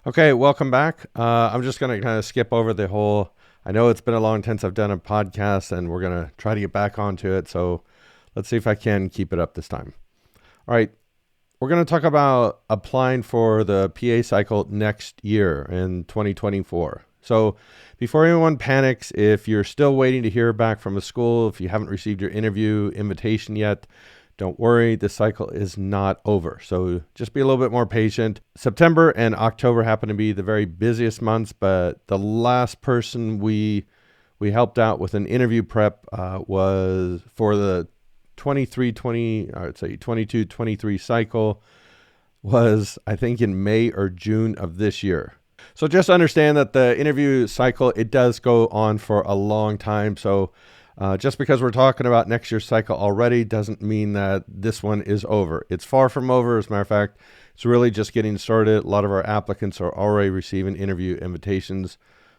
Okay, welcome back. I'm just going to kind of skip over the whole. I know it's been a long time since I've done a podcast, and we're going to try to get back onto it. So let's see if I can keep it up this time. All right, we're going to talk about applying for the PA cycle next year in 2024. So before anyone panics, if you're still waiting to hear back from a school, if you haven't received your interview invitation yet, don't worry, the cycle is not over. So just be a little bit more patient. September and October happen to be the very busiest months, but the last person we helped out with an interview prep was for the 22-23 cycle was, I think, in May or June of this year. So just understand that the interview cycle, it does go on for a long time. So just because we're talking about next year's cycle already doesn't mean that this one is over. It's far from over. As a matter of fact, it's really just getting started. A lot of our applicants are already receiving interview invitations.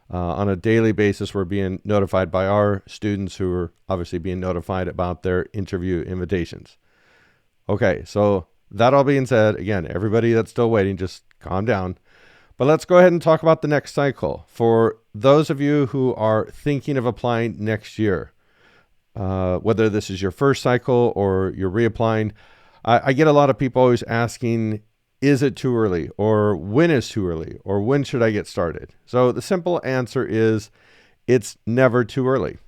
On a daily basis, we're being notified by our students who are obviously being notified about their interview invitations. Okay, so that all being said, again, everybody that's still waiting, just calm down. But let's go ahead and talk about the next cycle. For those of you who are thinking of applying next year, whether this is your first cycle or you're reapplying, I get a lot of people always asking, is it too early? Or when is too early? Or when should I get started? So the simple answer is it's never too early.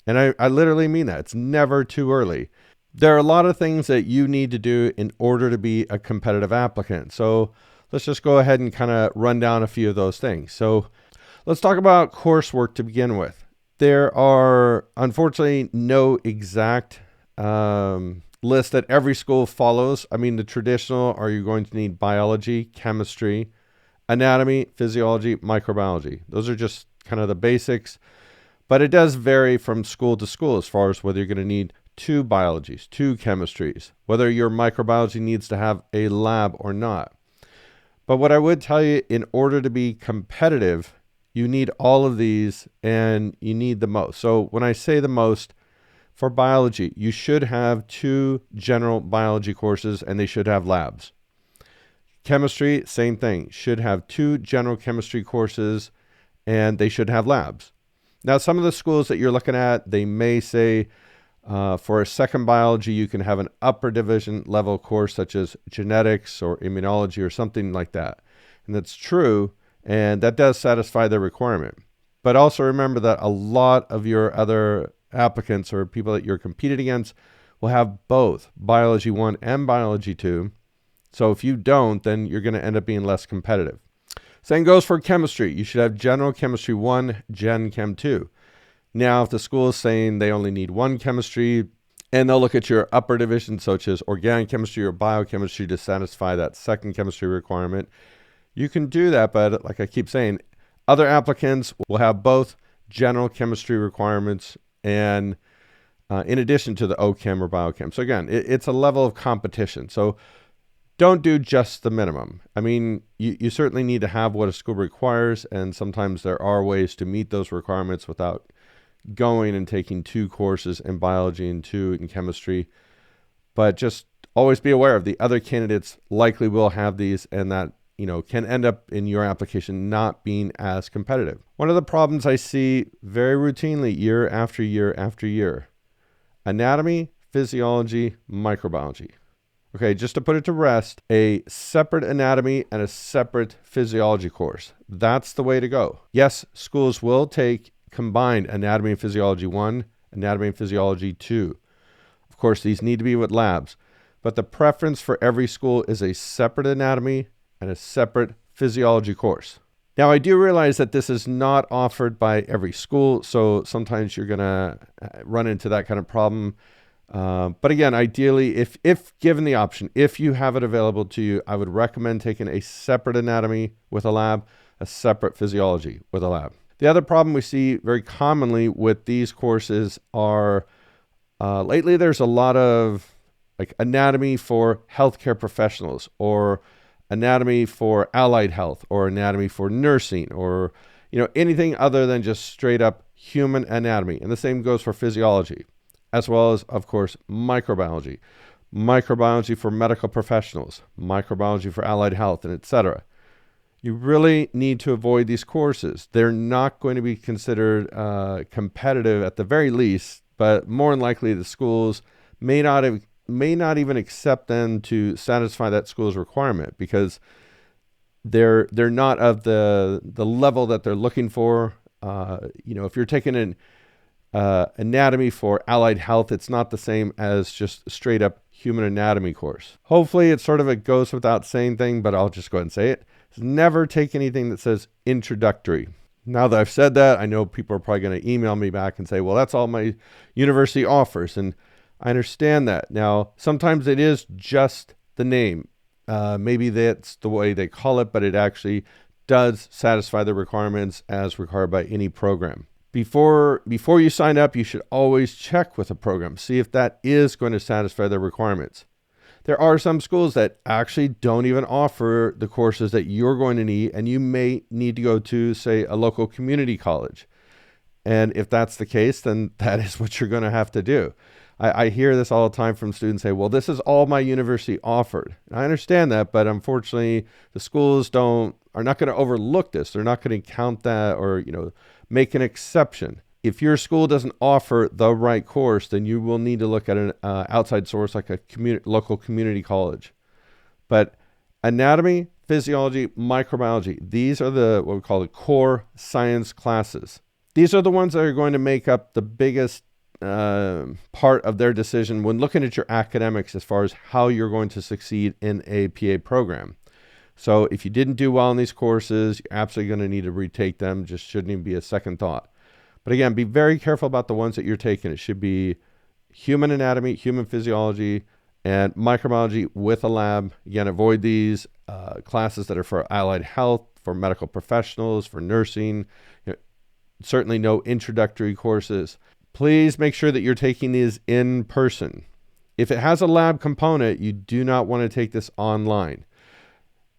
And I literally mean that. It's never too early. There are a lot of things that you need to do in order to be a competitive applicant. So let's just go ahead and kind of run down a few of those things. So let's talk about coursework to begin with. There are, unfortunately, no exact list that every school follows. I mean, the traditional, are you going to need biology, chemistry, anatomy, physiology, microbiology? Those are just kind of the basics. But it does vary from school to school as far as whether you're going to need 2 biologies, 2 chemistries, whether your microbiology needs to have a lab or not. But what I would tell you, in order to be competitive, you need all of these and you need the most. So when I say the most, for biology, you should have 2 general biology courses and they should have labs. Chemistry, same thing, should have 2 general chemistry courses and they should have labs. Now, some of the schools that you're looking at, they may say for a second biology, you can have an upper division level course such as genetics or immunology or something like that. And that's true. And that does satisfy the requirement. But also remember that a lot of your other applicants or people that you're competing against will have both Biology 1 and Biology 2. So if you don't, then you're going to end up being less competitive. Same goes for chemistry. You should have General Chemistry 1, Gen Chem 2. Now, if the school is saying they only need 1 chemistry, and they'll look at your upper division, such as organic chemistry or biochemistry, to satisfy that second chemistry requirement, you can do that, but like I keep saying, other applicants will have both general chemistry requirements and in addition to the OChem or biochem. So again, it's a level of competition. So don't do just the minimum. I mean, you certainly need to have what a school requires, and sometimes there are ways to meet those requirements without going and taking 2 courses in biology and 2 in chemistry. But just always be aware of the other candidates likely will have these, and that can end up in your application not being as competitive. One of the problems I see very routinely year after year after year, anatomy, physiology, microbiology. Okay, just to put it to rest, a separate anatomy and a separate physiology course. That's the way to go. Yes, schools will take combined anatomy and physiology 1, anatomy and physiology 2. Of course, these need to be with labs, but the preference for every school is a separate anatomy and a separate physiology course. Now, I do realize that this is not offered by every school, so sometimes you're going to run into that kind of problem. But again, ideally, if given the option, if you have it available to you, I would recommend taking a separate anatomy with a lab, a separate physiology with a lab. The other problem we see very commonly with these courses are lately there's a lot of like anatomy for healthcare professionals, or anatomy for allied health, or anatomy for nursing, or anything other than just straight up human anatomy. And the same goes for physiology, as well as, of course, microbiology. Microbiology for medical professionals, microbiology for allied health, and etc. You really need to avoid these courses. They're not going to be considered competitive at the very least, but more than likely the schools may not even accept them to satisfy that school's requirement because they're not of the level that they're looking for. If you're taking an anatomy for allied health, it's not the same as just straight up human anatomy course. Hopefully it's sort of a goes without saying thing, but I'll just go ahead and say it. Never take anything that says introductory. Now that I've said that, I know people are probably going to email me back and say, well, that's all my university offers. And I understand that. Now, sometimes it is just the name. Maybe that's the way they call it, but it actually does satisfy the requirements as required by any program. Before you sign up, you should always check with a program, see if that is going to satisfy their requirements. There are some schools that actually don't even offer the courses that you're going to need, and you may need to go to, say, a local community college. And if that's the case, then that is what you're going to have to do. I hear this all the time from students say, well, this is all my university offered. And I understand that, but unfortunately, the schools are not going to overlook this. They're not going to count that or, make an exception. If your school doesn't offer the right course, then you will need to look at an outside source like a local community college. But anatomy, physiology, microbiology, these are what we call the core science classes. These are the ones that are going to make up the biggest part of their decision when looking at your academics as far as how you're going to succeed in a PA program. So if you didn't do well in these courses, you're absolutely going to need to retake them. Just shouldn't even be a second thought. But again, be very careful about the ones that you're taking. It should be human anatomy, human physiology, and microbiology with a lab. Again, avoid these classes that are for allied health, for medical professionals, for nursing. Certainly no introductory courses. Please make sure that you're taking these in person. If it has a lab component, you do not want to take this online.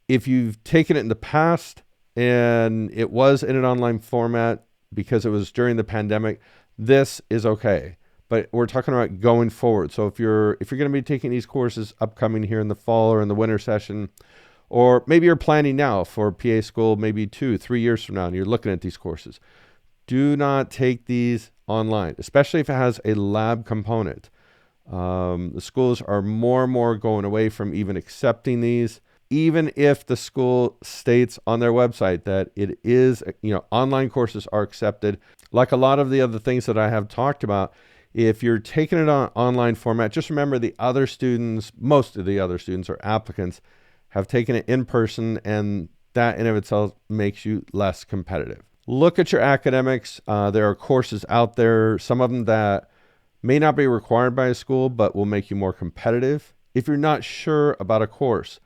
If you've taken it in the past and it was in an online format because it was during the pandemic, this is okay. But we're talking about going forward. So if you're going to be taking these courses upcoming here in the fall or in the winter session, or maybe you're planning now for PA school, maybe 2-3 years from now, and you're looking at these courses, do not take these online, especially if it has a lab component. The schools are more and more going away from even accepting these, even if the school states on their website that it is, online courses are accepted. Like a lot of the other things that I have talked about, if you're taking it on online format, just remember most of the other students or applicants have taken it in person, and that in of itself makes you less competitive. Look at your academics. There are courses out there, some of them that may not be required by a school, but will make you more competitive. If you're not sure about a course,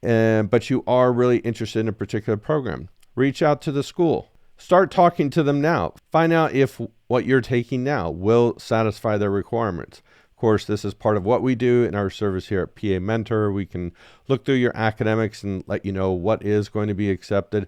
but you are really interested in a particular program, reach out to the school. Start talking to them now. Find out if what you're taking now will satisfy their requirements. Of course, this is part of what we do in our service here at PA Mentor. We can look through your academics and let you know what is going to be accepted.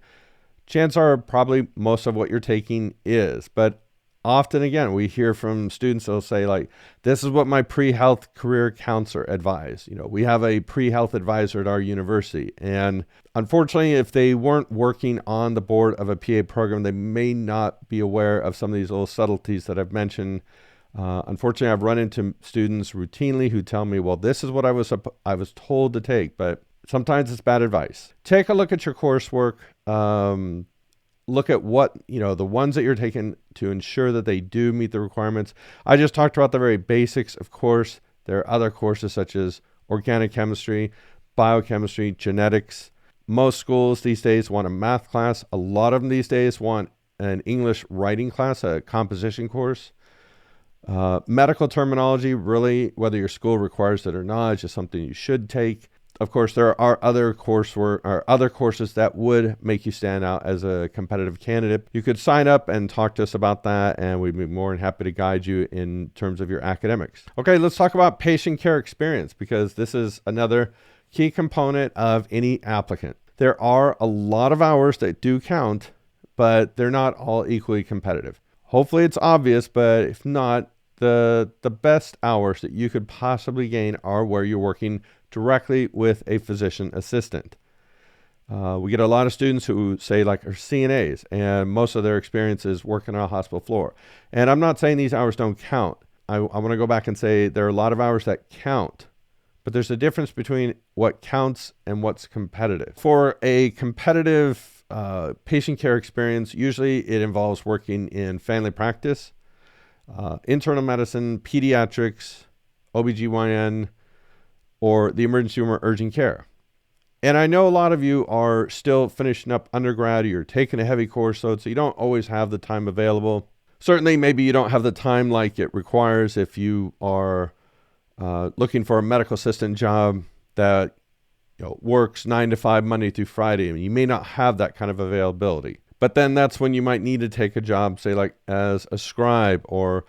Chances are probably most of what you're taking is, but often again, we hear from students that'll say like, this is what my pre-health career counselor advised. We have a pre-health advisor at our university. And unfortunately, if they weren't working on the board of a PA program, they may not be aware of some of these little subtleties that I've mentioned. Unfortunately, I've run into students routinely who tell me, well, this is what I was told to take, but sometimes it's bad advice. Take a look at your coursework. Look at what, the ones that you're taking to ensure that they do meet the requirements. I just talked about the very basics. Of course, there are other courses such as organic chemistry, biochemistry, genetics. Most schools these days want a math class. A lot of them these days want an English writing class, a composition course. Medical terminology, really, whether your school requires it or not, is just something you should take. Of course, there are other courses that would make you stand out as a competitive candidate. You could sign up and talk to us about that, and we'd be more than happy to guide you in terms of your academics. Okay, let's talk about patient care experience, because this is another key component of any applicant. There are a lot of hours that do count, but they're not all equally competitive. Hopefully it's obvious, but if not, the best hours that you could possibly gain are where you're working directly with a physician assistant. We get a lot of students who say like are CNAs, and most of their experience is working on a hospital floor. And I'm not saying these hours don't count. I want to go back and say there are a lot of hours that count, but there's a difference between what counts and what's competitive. For a competitive patient care experience, usually it involves working in family practice, internal medicine, pediatrics, OBGYN, or the emergency room or urgent care. And I know a lot of you are still finishing up undergrad, or you're taking a heavy course, so you don't always have the time available. Certainly, maybe you don't have the time like it requires if you are looking for a medical assistant job that works 9 to 5 Monday through Friday. I mean, you may not have that kind of availability. But then that's when you might need to take a job, say like as a scribe, or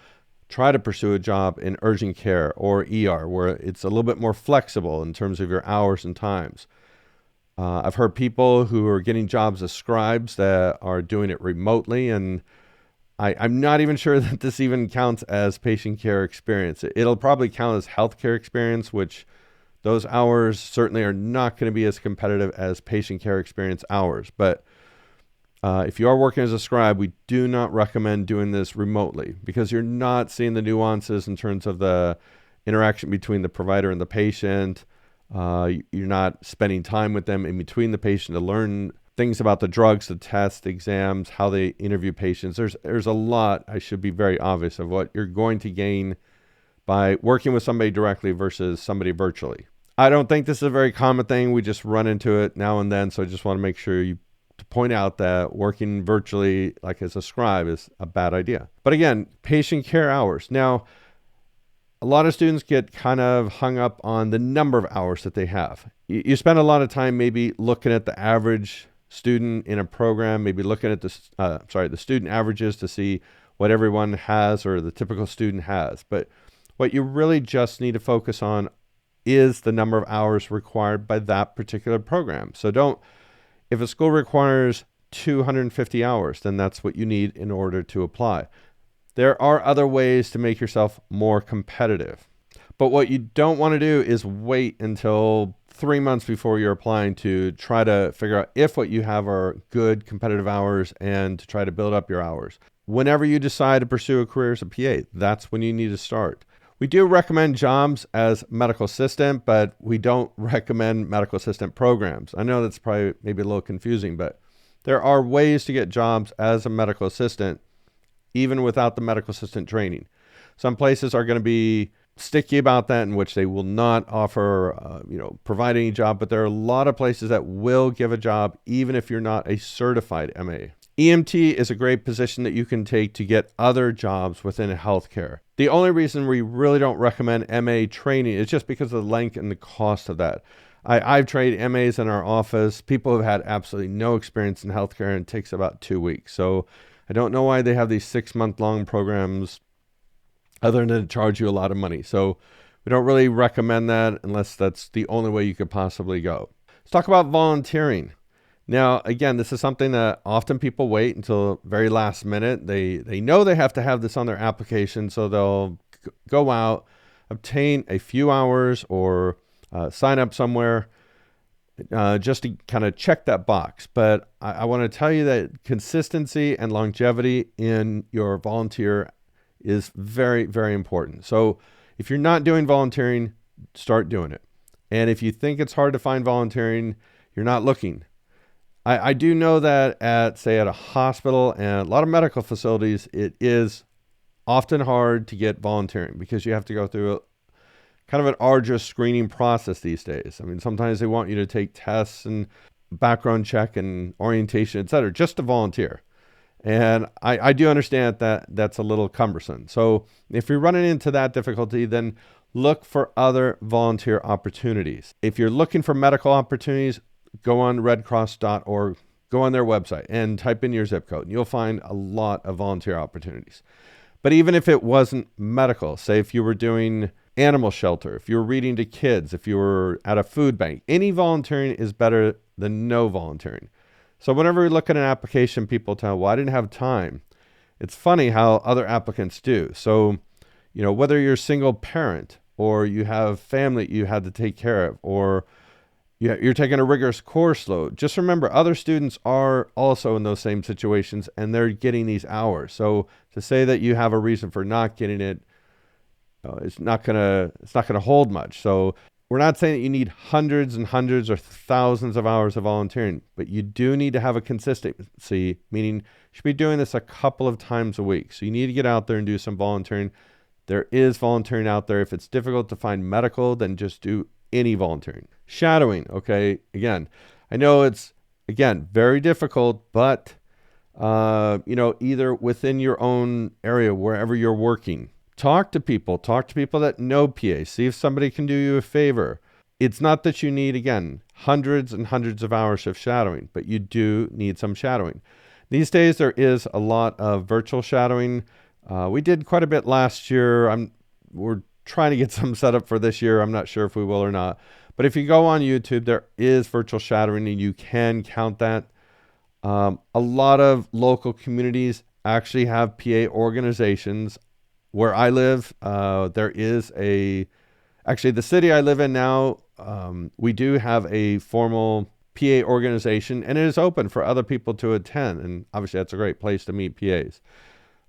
try to pursue a job in urgent care or ER, where it's a little bit more flexible in terms of your hours and times. I've heard people who are getting jobs as scribes that are doing it remotely, and I'm not even sure that this even counts as patient care experience. It'll probably count as healthcare experience, which those hours certainly are not going to be as competitive as patient care experience hours. But if you are working as a scribe, we do not recommend doing this remotely, because you're not seeing the nuances in terms of the interaction between the provider and the patient. You're not spending time with them in between the patient to learn things about the drugs, the tests, the exams, how they interview patients. There's a lot, I should be very obvious, of what you're going to gain by working with somebody directly versus somebody virtually. I don't think this is a very common thing. We just run into it now and then. So I just want to make sure to point out that working virtually, like as a scribe, is a bad idea. But again, patient care hours. Now, a lot of students get kind of hung up on the number of hours that they have. You spend a lot of time maybe looking at the average student in a program, maybe looking at the student averages to see what everyone has or the typical student has. But what you really just need to focus on is the number of hours required by that particular program. So if a school requires 250 hours, then that's what you need in order to apply. There are other ways to make yourself more competitive. But what you don't want to do is wait until 3 months before you're applying to try to figure out if what you have are good competitive hours and to try to build up your hours. Whenever you decide to pursue a career as a PA, that's when you need to start. We do recommend jobs as medical assistant, but we don't recommend medical assistant programs. I know that's probably maybe a little confusing, but there are ways to get jobs as a medical assistant even without the medical assistant training. Some places are going to be sticky about that, in which they will not offer, provide any job, but there are a lot of places that will give a job even if you're not a certified MA. EMT is a great position that you can take to get other jobs within healthcare. The only reason we really don't recommend MA training is just because of the length and the cost of that. I've trained MAs in our office. People have had absolutely no experience in healthcare, and it takes about 2 weeks. So I don't know why they have these 6-month-long programs other than to charge you a lot of money. So we don't really recommend that unless that's the only way you could possibly go. Let's talk about volunteering. Now, again, this is something that often people wait until very last minute. They know they have to have this on their application, so they'll go out, obtain a few hours, or sign up somewhere just to kind of check that box. But I want to tell you that consistency and longevity in your volunteer is very, very important. So if you're not doing volunteering, start doing it. And if you think it's hard to find volunteering, you're not looking. I do know that at a hospital and a lot of medical facilities, it is often hard to get volunteering because you have to go through kind of an arduous screening process these days. I mean, sometimes they want you to take tests and background check and orientation, et cetera, just to volunteer. And I do understand that that's a little cumbersome. So if you're running into that difficulty, then look for other volunteer opportunities. If you're looking for medical opportunities, go on redcross.org, go on their website and type in your zip code, and you'll find a lot of volunteer opportunities. But even if it wasn't medical, say if you were doing animal shelter, if you were reading to kids, if you were at a food bank, any volunteering is better than no volunteering. So whenever we look at an application, people tell, well, I didn't have time. It's funny how other applicants do. So, whether you're a single parent or you have family you had to take care of, or You're taking a rigorous course load. Just remember, other students are also in those same situations and they're getting these hours. So to say that you have a reason for not getting it, it's not gonna hold much. So we're not saying that you need hundreds and hundreds or thousands of hours of volunteering, but you do need to have a consistency, meaning you should be doing this a couple of times a week. So you need to get out there and do some volunteering. There is volunteering out there. If it's difficult to find medical, then just do any volunteering. Shadowing, okay? Again, I know it's, again, very difficult, but, either within your own area, wherever you're working, talk to people that know PA, see if somebody can do you a favor. It's not that you need, again, hundreds and hundreds of hours of shadowing, but you do need some shadowing. These days, there is a lot of virtual shadowing. We did quite a bit last year. We're trying to get some set up for this year. I'm not sure if we will or not. But if you go on YouTube, there is virtual shadowing and you can count that. A lot of local communities actually have PA organizations. Where I live, there is actually the city I live in now, we do have a formal PA organization and it is open for other people to attend. And obviously that's a great place to meet PAs.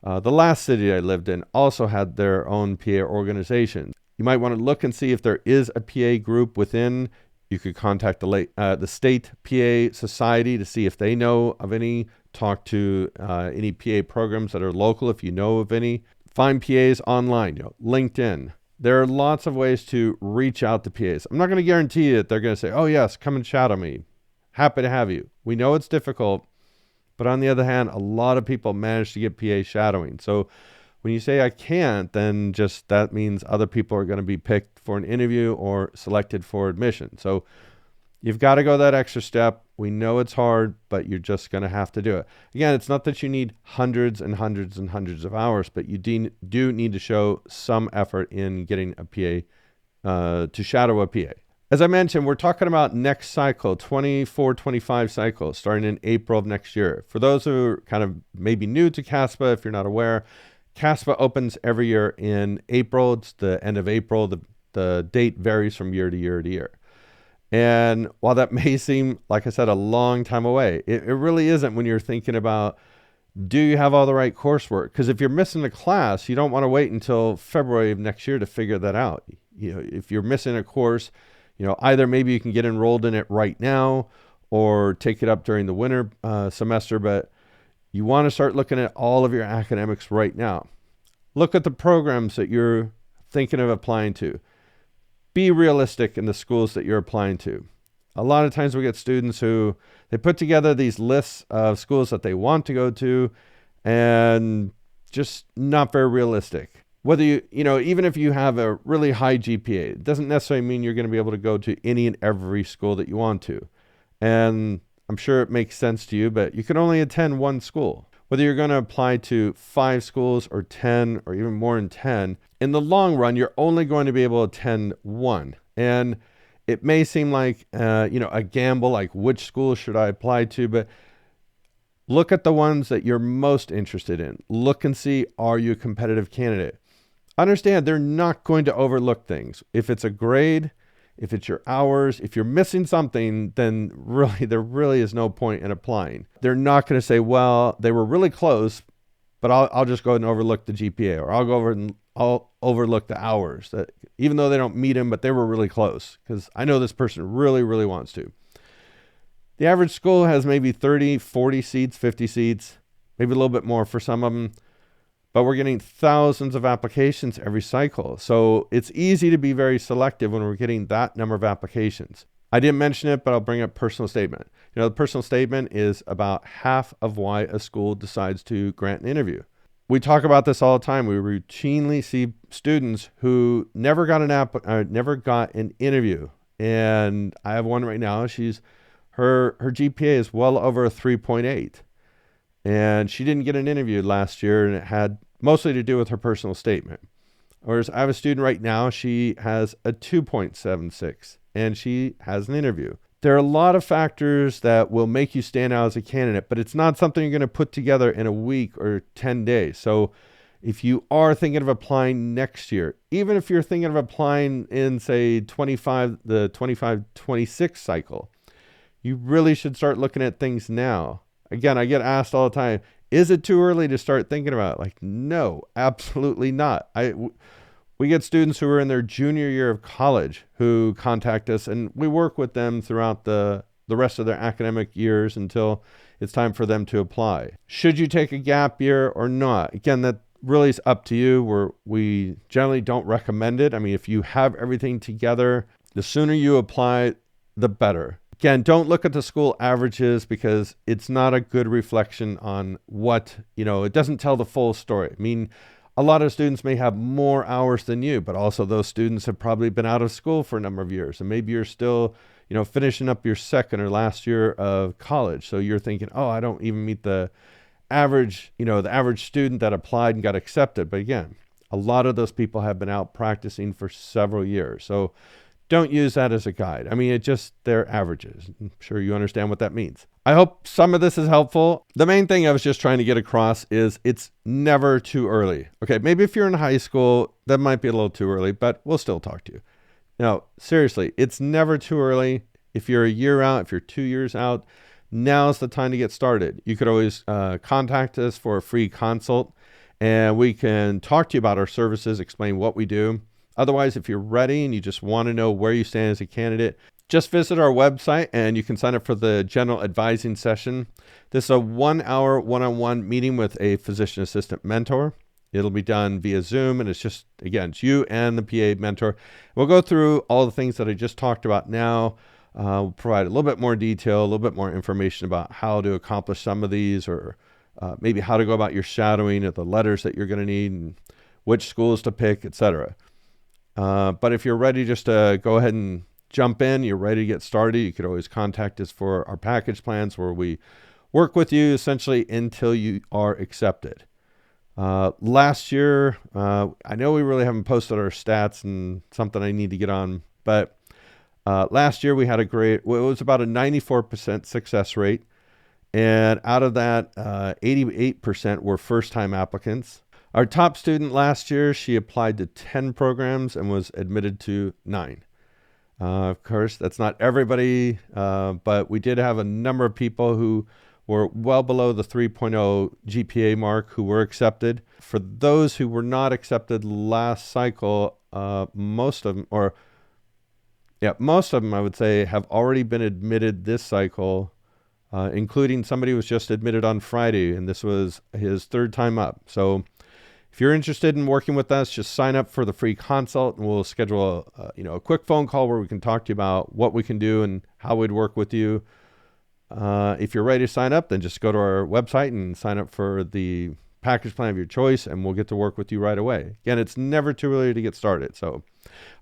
The last city I lived in also had their own PA organization. You might want to look and see if there is a PA group within. You could contact the state PA society to see if they know of any. Talk to any PA programs that are local if you know of any. Find PAs online, LinkedIn. There are lots of ways to reach out to PAs. I'm not going to guarantee that they're going to say, oh yes, come and shadow me. Happy to have you. We know it's difficult, but on the other hand, a lot of people manage to get PA shadowing. So when you say I can't, then just that means other people are going to be picked for an interview or selected for admission. So you've got to go that extra step. We know it's hard, but you're just going to have to do it. Again, it's not that you need hundreds and hundreds and hundreds of hours, but you do need to show some effort in getting a PA, to shadow a PA. As I mentioned, we're talking about next cycle, 24-25 cycle, starting in April of next year. For those who are kind of maybe new to CASPA, if you're not aware, CASPA opens every year in April. It's the end of April. The date varies from year to year to year. And while that may seem, like I said, a long time away, it really isn't when you're thinking about, do you have all the right coursework? Because if you're missing a class, you don't want to wait until February of next year to figure that out. If you're missing a course, either maybe you can get enrolled in it right now or take it up during the winter semester, but you want to start looking at all of your academics right now. Look at the programs that you're thinking of applying to. Be realistic in the schools that you're applying to. A lot of times we get students who they put together these lists of schools that they want to go to and just not very realistic. Whether even if you have a really high GPA, it doesn't necessarily mean you're going to be able to go to any and every school that you want to. And I'm sure it makes sense to you, but you can only attend one school. Whether you're going to apply to 5 schools or 10 or even more than 10, in the long run, you're only going to be able to attend one. And it may seem like, a gamble, like which school should I apply to, but look at the ones that you're most interested in. Look and see, are you a competitive candidate? Understand they're not going to overlook things. If it's a grade, if it's your hours, if you're missing something, then there really is no point in applying. They're not going to say, well, they were really close, but I'll just go ahead and overlook the GPA, or I'll overlook the hours, that even though they don't meet them, but they were really close, because I know this person really, really wants to. The average school has maybe 30, 40 seats, 50 seats, maybe a little bit more for some of them, but we're getting thousands of applications every cycle. So it's easy to be very selective when we're getting that number of applications. I didn't mention it, but I'll bring up personal statement. The personal statement is about half of why a school decides to grant an interview. We talk about this all the time. We routinely see students who never got an interview. And I have one right now. Her GPA is well over a 3.8. And she didn't get an interview last year, and it had mostly to do with her personal statement. Whereas I have a student right now, she has a 2.76, and she has an interview. There are a lot of factors that will make you stand out as a candidate, but it's not something you're going to put together in a week or 10 days. So if you are thinking of applying next year, even if you're thinking of applying in, say, the 25-26 cycle, you really should start looking at things now. Again, I get asked all the time, is it too early to start thinking about it? Like, no, absolutely not. We get students who are in their junior year of college who contact us, and we work with them throughout the rest of their academic years until it's time for them to apply. Should you take a gap year or not? Again, that really is up to you. We generally don't recommend it. I mean, if you have everything together, the sooner you apply, the better. Again, don't look at the school averages because it's not a good reflection on it doesn't tell the full story. I mean, a lot of students may have more hours than you, but also those students have probably been out of school for a number of years. And maybe you're still, finishing up your second or last year of college. So you're thinking, oh, I don't even meet the average student that applied and got accepted. But again, a lot of those people have been out practicing for several years. So don't use that as a guide. I mean, they're averages. I'm sure you understand what that means. I hope some of this is helpful. The main thing I was just trying to get across is it's never too early. Okay, maybe if you're in high school, that might be a little too early, but we'll still talk to you. Now, seriously, it's never too early. If you're a year out, if you're 2 years out, now's the time to get started. You could always contact us for a free consult, and we can talk to you about our services, explain what we do. Otherwise, if you're ready and you just want to know where you stand as a candidate, just visit our website and you can sign up for the general advising session. This is a 1-hour one-on-one meeting with a physician assistant mentor. It'll be done via Zoom, and it's you and the PA mentor. We'll go through all the things that I just talked about now. We'll provide a little bit more detail, a little bit more information about how to accomplish some of these, or maybe how to go about your shadowing, or the letters that you're going to need, and which schools to pick, etc. But if you're ready just to go ahead and jump in, you're ready to get started, you could always contact us for our package plans where we work with you essentially until you are accepted. Last year, I know we really haven't posted our stats, and something I need to get on, but last year we had it was about a 94% success rate. And out of that, 88% were first-time applicants. Our top student last year, she applied to 10 programs and was admitted to 9. Of course, that's not everybody, but we did have a number of people who were well below the 3.0 GPA mark who were accepted. For those who were not accepted last cycle, most of them, I would say, have already been admitted this cycle, including somebody who was just admitted on Friday, and this was his 3rd time up. So if you're interested in working with us, just sign up for the free consult, and we'll schedule a quick phone call where we can talk to you about what we can do and how we'd work with you. If you're ready to sign up, then just go to our website and sign up for the package plan of your choice, and we'll get to work with you right away. Again, it's never too early to get started. So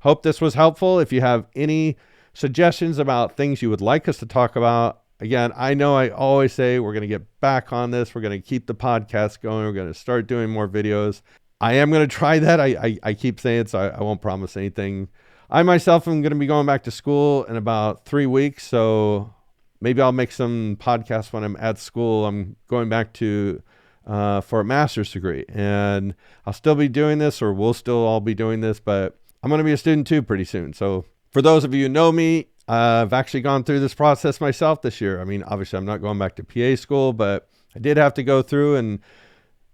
hope this was helpful. If you have any suggestions about things you would like us to talk about, again, I know I always say we're going to get back on this. We're going to keep the podcast going. We're going to start doing more videos. I am going to try that. I keep saying it, so I won't promise anything. I myself am going to be going back to school in about 3 weeks, so maybe I'll make some podcasts when I'm at school. I'm going back to for a master's degree, and I'll still be doing this, or we'll still all be doing this, but I'm going to be a student too pretty soon. So for those of you who know me, I've actually gone through this process myself this year. I mean, obviously I'm not going back to PA school, but I did have to go through and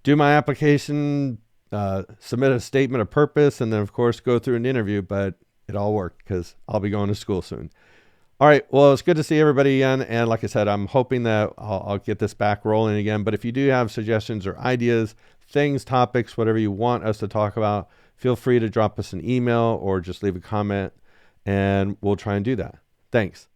do my application, submit a statement of purpose, and then of course go through an interview, but it all worked because I'll be going to school soon. All right. Well, it's good to see everybody again. And like I said, I'm hoping that I'll get this back rolling again. But if you do have suggestions or ideas, things, topics, whatever you want us to talk about, feel free to drop us an email or just leave a comment, and we'll try and do that. Thanks.